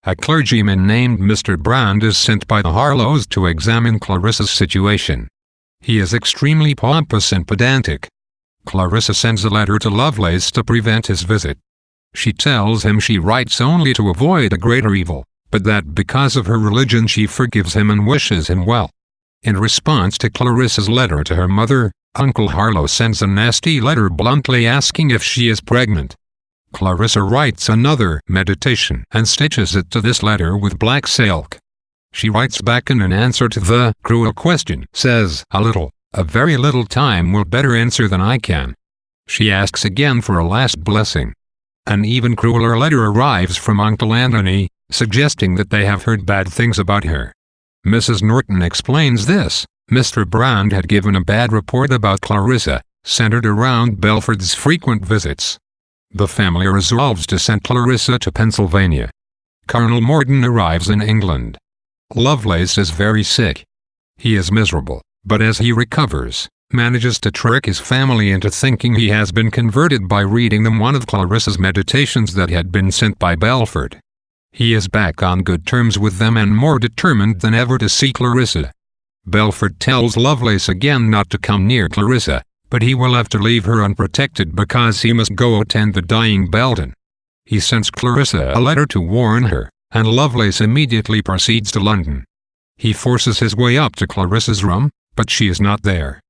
A clergyman named Mr. Brand is sent by the Harlows to examine Clarissa's situation. He is extremely pompous and pedantic. Clarissa sends a letter to Lovelace to prevent his visit. She tells him she writes only to avoid a greater evil, but that because of her religion she forgives him and wishes him well. In response to Clarissa's letter to her mother, Uncle Harlow sends a nasty letter bluntly asking if she is pregnant. Clarissa writes another meditation and stitches it to this letter with black silk. She writes back in an answer to the cruel question, says, a very little time will better answer than I can. She asks again for a last blessing. An even crueler letter arrives from Uncle Anthony, suggesting that they have heard bad things about her. Mrs. Norton explains this. Mr. Brand had given a bad report about Clarissa, centered around Belford's frequent visits. The family resolves to send Clarissa to Pennsylvania. Colonel Morden arrives in England. Lovelace is very sick. He is miserable, but as he recovers, manages to trick his family into thinking he has been converted by reading them one of Clarissa's meditations that had been sent by Belford. He is back on good terms with them and more determined than ever to see Clarissa. Belford tells Lovelace again not to come near Clarissa, but he will have to leave her unprotected because he must go attend the dying Belton. He sends Clarissa a letter to warn her, and Lovelace immediately proceeds to London. He forces his way up to Clarissa's room, but she is not there.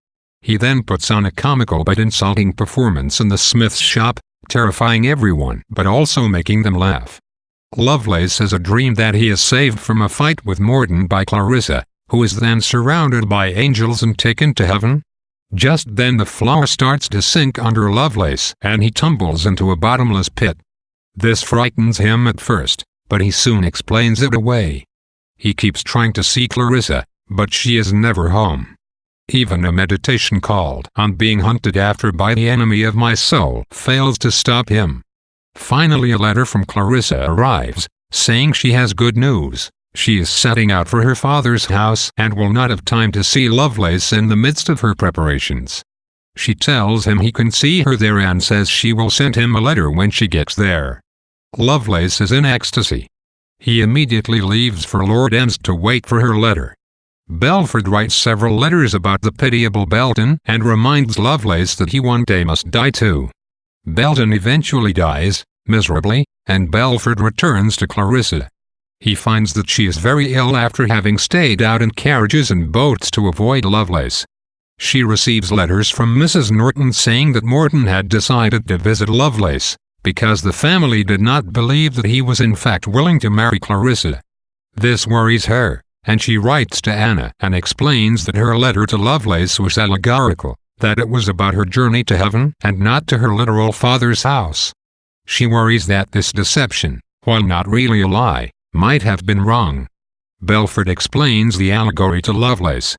He then puts on a comical but insulting performance in the smith's shop, terrifying everyone but also making them laugh. Lovelace has a dream that he is saved from a fight with Morden by Clarissa, who is then surrounded by angels and taken to heaven. Just then the floor starts to sink under Lovelace and he tumbles into a bottomless pit. This frightens him at first, but he soon explains it away. He keeps trying to see Clarissa, but she is never home. Even a meditation called "On Being Hunted After by the Enemy of My Soul" fails to stop him. Finally a letter from Clarissa arrives, saying she has good news. She is setting out for her father's house and will not have time to see Lovelace in the midst of her preparations. She tells him he can see her there and says she will send him a letter when she gets there. Lovelace is in ecstasy. He immediately leaves for Lord M's to wait for her letter. Belford writes several letters about the pitiable Belton and reminds Lovelace that he one day must die too. Belton eventually dies, miserably, and Belford returns to Clarissa. He finds that she is very ill after having stayed out in carriages and boats to avoid Lovelace. She receives letters from Mrs. Norton saying that Morden had decided to visit Lovelace, because the family did not believe that he was in fact willing to marry Clarissa. This worries her, and she writes to Anna and explains that her letter to Lovelace was allegorical, that it was about her journey to heaven and not to her literal father's house. She worries that this deception, while not really a lie, might have been wrong. Belford explains the allegory to Lovelace.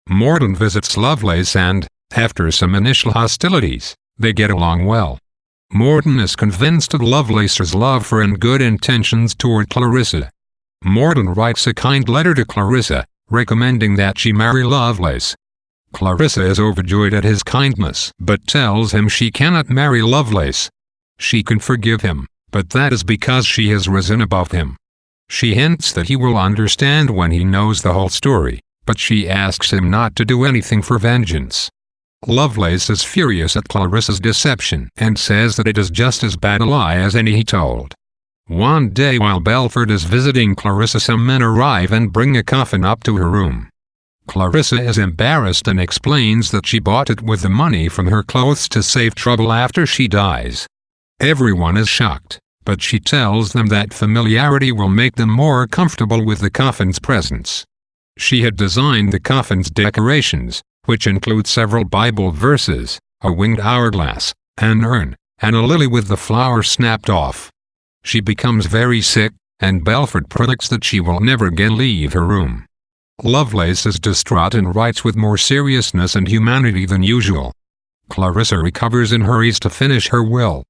Morden visits Lovelace and, after some initial hostilities, they get along well. Morden is convinced of Lovelace's love for and good intentions toward Clarissa. Morden writes a kind letter to Clarissa, recommending that she marry Lovelace. Clarissa is overjoyed at his kindness, but tells him she cannot marry Lovelace. She can forgive him, but that is because she has risen above him. She hints that he will understand when he knows the whole story, but she asks him not to do anything for vengeance. Lovelace is furious at Clarissa's deception and says that it is just as bad a lie as any he told. One day while Belford is visiting Clarissa, some men arrive and bring a coffin up to her room. Clarissa is embarrassed and explains that she bought it with the money from her clothes to save trouble after she dies. Everyone is shocked, but she tells them that familiarity will make them more comfortable with the coffin's presence. She had designed the coffin's decorations, which include several Bible verses, a winged hourglass, an urn, and a lily with the flower snapped off. She becomes very sick, and Belford predicts that she will never again leave her room. Lovelace is distraught and writes with more seriousness and humanity than usual. Clarissa recovers and hurries to finish her will.